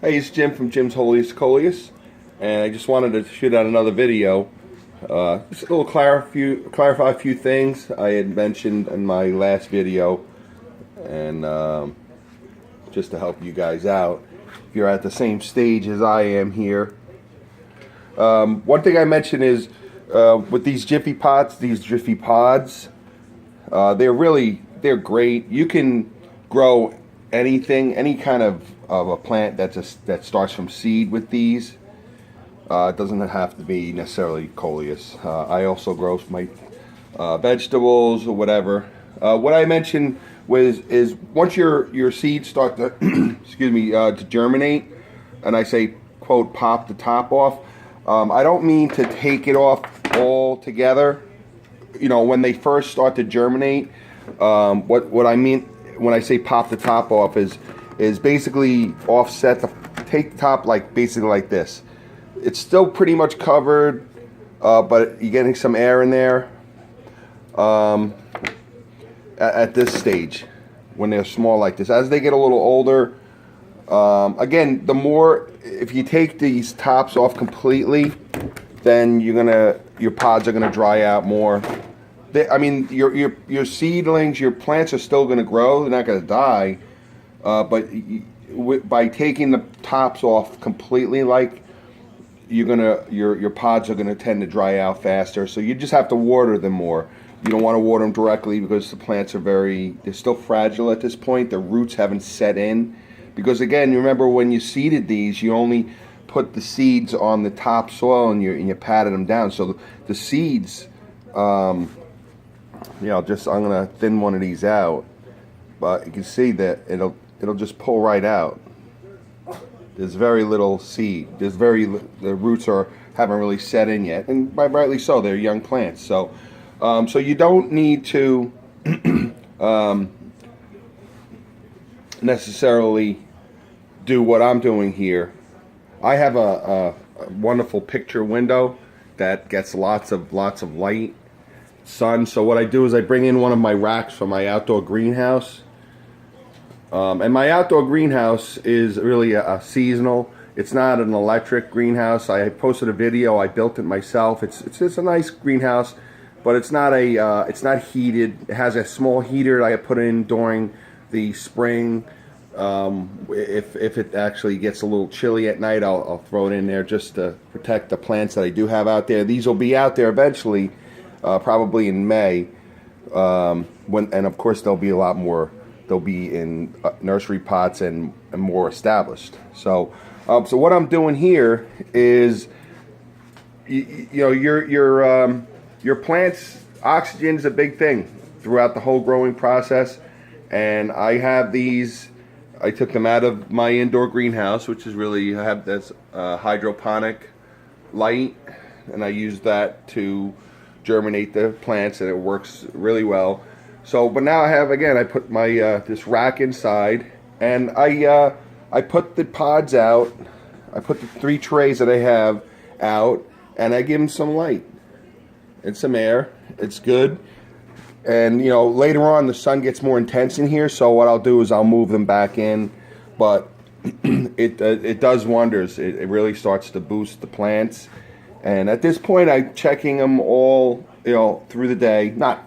Hey, it's Jim from Jim's Wholiest of Coleus, and I just wanted to shoot out another video. Just a little clarify a few things I had mentioned in my last video, and just to help you guys out if you're at the same stage as I am here. One thing I mentioned is with these Jiffy pods, they're great. You can grow anything, any kind of a plant that starts from seed with these. It doesn't have to be necessarily coleus. I also grow my vegetables or whatever. What I mentioned is once your seeds start to to germinate, and I say quote pop the top off. I don't mean to take it off all together. You know, when they first start to germinate, what I mean when I say pop the top off is basically take the top basically like this. It's still pretty much covered, but you're getting some air in there at this stage when they're small like this. As they get a little older, again, if you take these tops off completely, then your pods are gonna dry out more. Your seedlings, your plants are still gonna grow. They're not gonna die, but by taking the tops off completely, your pods are gonna tend to dry out faster. So you just have to water them more. You don't want to water them directly because the plants they're still fragile at this point. The roots haven't set in. Because again, you remember when you seeded these, you only put the seeds on the top soil and you patted them down. So the seeds, I'm gonna thin one of these out, but you can see that it'll just pull right out. There's very little seed. The roots haven't really set in yet, and rightly so. They're young plants. So you don't need to necessarily do what I'm doing here. I have a wonderful picture window that gets lots of light, sun. So what I do is I bring in one of my racks from my outdoor greenhouse. And my outdoor greenhouse is really a seasonal. It's not an electric greenhouse. I posted a video. I built it myself. It's a nice greenhouse, but it's not heated. It has a small heater I put in during the spring. If it actually gets a little chilly at night, I'll throw it in there just to protect the plants that I do have out there. These will be out there eventually, probably in May, and of course there'll be a lot more. They'll be in nursery pots and more established. So what I'm doing here is, your plants, oxygen is a big thing throughout the whole growing process. And I have these. I took them out of my indoor greenhouse, which is really, I have this hydroponic light, and I use that to germinate the plants, and it works really well. So, but now I put my this rack inside, and I put the pods out. I put the 3 trays that I have out, and I give them some light and some air. It's good. And later on the sun gets more intense in here, so what I'll do is I'll move them back in. But it does wonders. It really starts to boost the plants. And at this point, I'm checking them all through the day. Not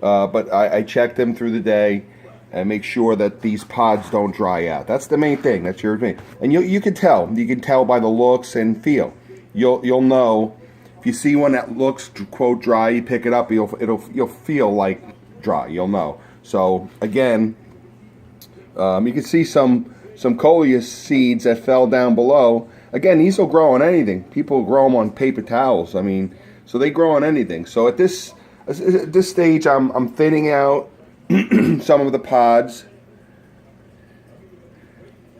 but I check them through the day and make sure that these pods don't dry out. That's the main thing. That's your thing. And you can tell. You can tell by the looks and feel. You'll know. If you see one that looks quote dry, you pick it up. You'll feel like dry. You'll know. So again, you can see some coleus seeds that fell down below. Again, these will grow on anything. People grow them on paper towels. So they grow on anything. So at this stage, I'm thinning out some of the pods.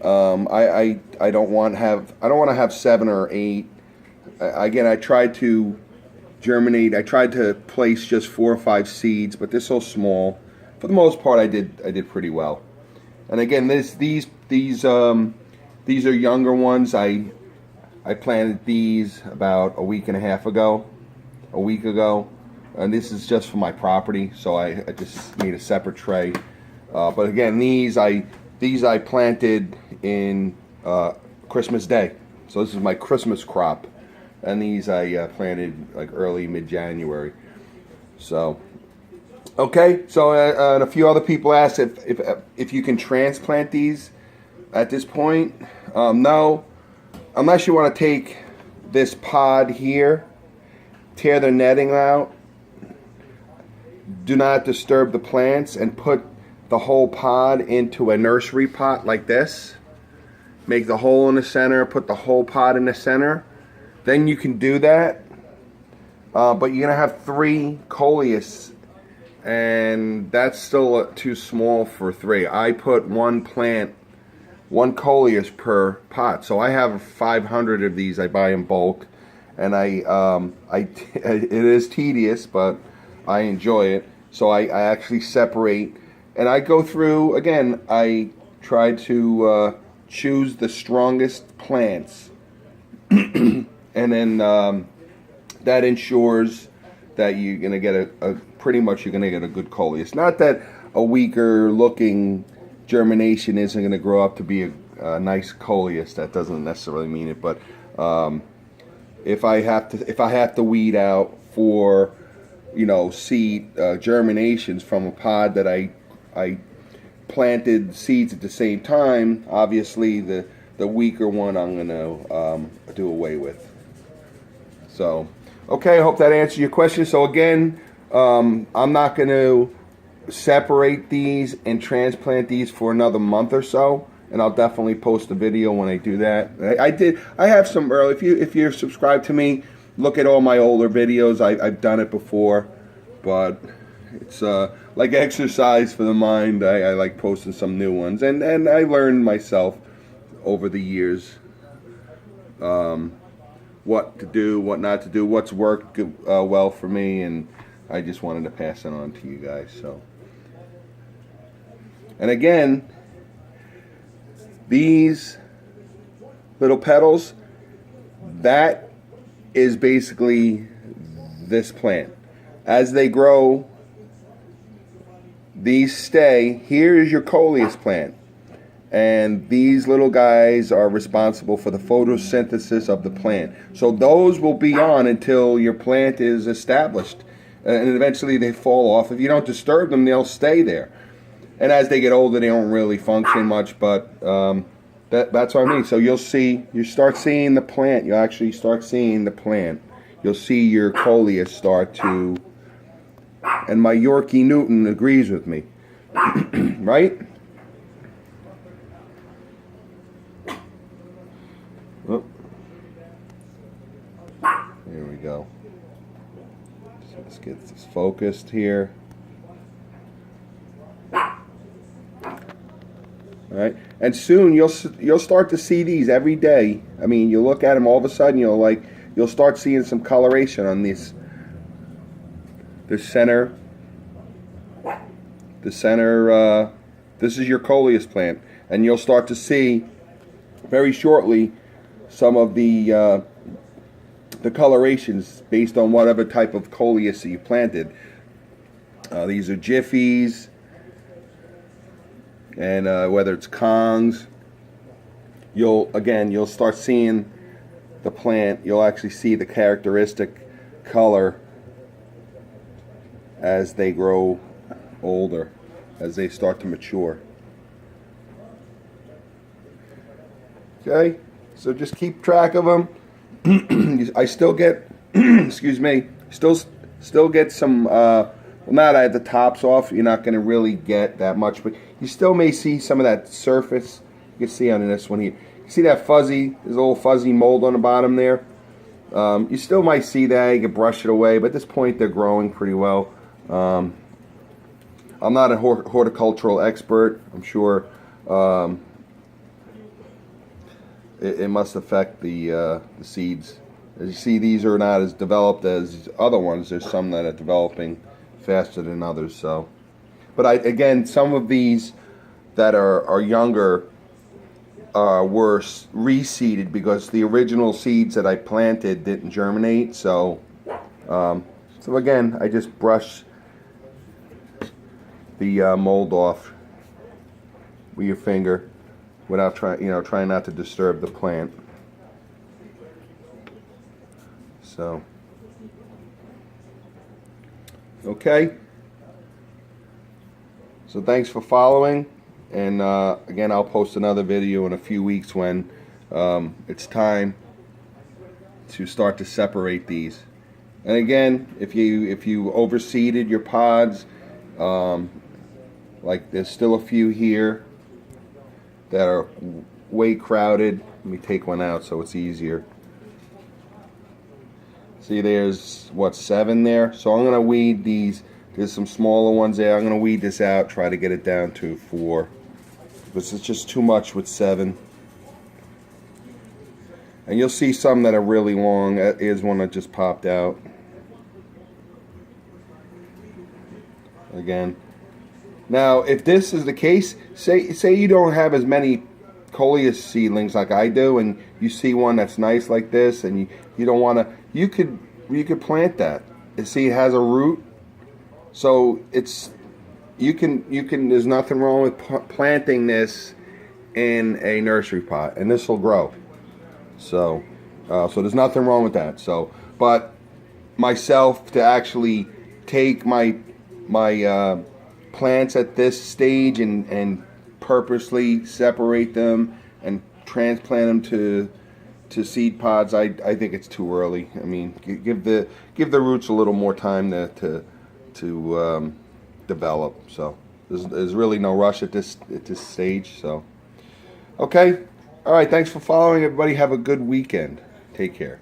I don't want to have 7 or 8. Again, I tried to germinate. I tried to place just 4 or 5 seeds, but they're so small. For the most part, I did pretty well. And again, these are younger ones. I planted these about a week ago, and this is just for my property. So I just made a separate tray. But again, these I planted in Christmas Day. So this is my Christmas crop, and these I planted like early mid-January. So okay, so and a few other people asked if you can transplant these at this point. No, unless you want to take this pod here, tear the netting out, do not disturb the plants, and put the whole pod into a nursery pot like this. Make the hole in the center, put the whole pot in the center. Then you can do that. But you're going to have 3 coleus, and that's still too small for 3. I put 1 coleus per pot. So I have 500 of these I buy in bulk. And it is tedious, but I enjoy it. So I actually separate. And I go through, again, I try to choose the strongest plants. And then that ensures that you're going to get pretty much you're going to get a good coleus. Not that a weaker looking germination isn't going to grow up to be a nice coleus. That doesn't necessarily mean it. But if I have to weed out for, you know, seed germinations from a pod that I planted seeds at the same time, obviously the weaker one I'm going to do away with. So, okay, I hope that answers your question. So again, I'm not going to separate these and transplant these for another month or so, and I'll definitely post a video when I do that. I have some early. If you're subscribed to me, look at all my older videos. I've done it before, but it's like exercise for the mind. I like posting some new ones, and I learned myself over the years what to do, what not to do, what's worked well for me, and I just wanted to pass it on to you guys. So, and again, these little petals, that is basically this plant. As they grow, these stay. Here is your coleus plant. And these little guys are responsible for the photosynthesis of the plant. So those will be on until your plant is established. And eventually they fall off. If you don't disturb them, they'll stay there. And as they get older, they don't really function much, but that's what I mean. So you start seeing the plant. You actually start seeing the plant. You'll see your coleus start to, and my Yorkie Newton agrees with me, right? Oh. There we go. So let's get this focused here. All right, and soon you'll start to see these every day. I mean, you look at them, all of a sudden you'll start seeing some coloration on these. The center. This is your coleus plant, and you'll start to see very shortly some of the colorations based on whatever type of coleus that you planted. These are Jiffies. And whether it's Kongs, you'll start seeing the plant. You'll actually see the characteristic color as they grow older, as they start to mature. Okay, so just keep track of them. I still get, excuse me, still get some. Well, now that I have the tops off, you're not going to really get that much, but you still may see some of that surface. You can see on this one here. You see that fuzzy, there's a little fuzzy mold on the bottom there. You still might see that. You can brush it away, but at this point they're growing pretty well. I'm not a horticultural expert. I'm sure it must affect the seeds. As you see, these are not as developed as other ones. There's some that are developing faster than others. So, but again, some of these that are younger were reseeded because the original seeds that I planted didn't germinate. So, so again, I just brush the mold off with your finger. without trying not to disturb the plant. So, okay. So thanks for following, and again, I'll post another video in a few weeks when it's time to start to separate these. And again, if you overseeded your pods, like there's still a few here that are way crowded. Let me take one out so it's easier. See, there's what, 7 there. So I'm gonna weed these. There's some smaller ones there. I'm gonna weed this out, try to get it down to 4. This is just too much with 7. And you'll see some that are really long. Here's one that just popped out. Again. Now, if this is the case, say you don't have as many Coleus seedlings like I do, and you see one that's nice like this, and you don't want to, you could plant that. You see, it has a root, so it's you can. There's nothing wrong with planting this in a nursery pot, and this will grow. So there's nothing wrong with that. So, but myself to actually take my plants at this stage and purposely separate them and transplant them to seed pods, I think it's too early. I mean, give the roots a little more time to develop. So there's really no rush at this stage. So okay. All right, thanks for following, everybody. Have a good weekend. Take care.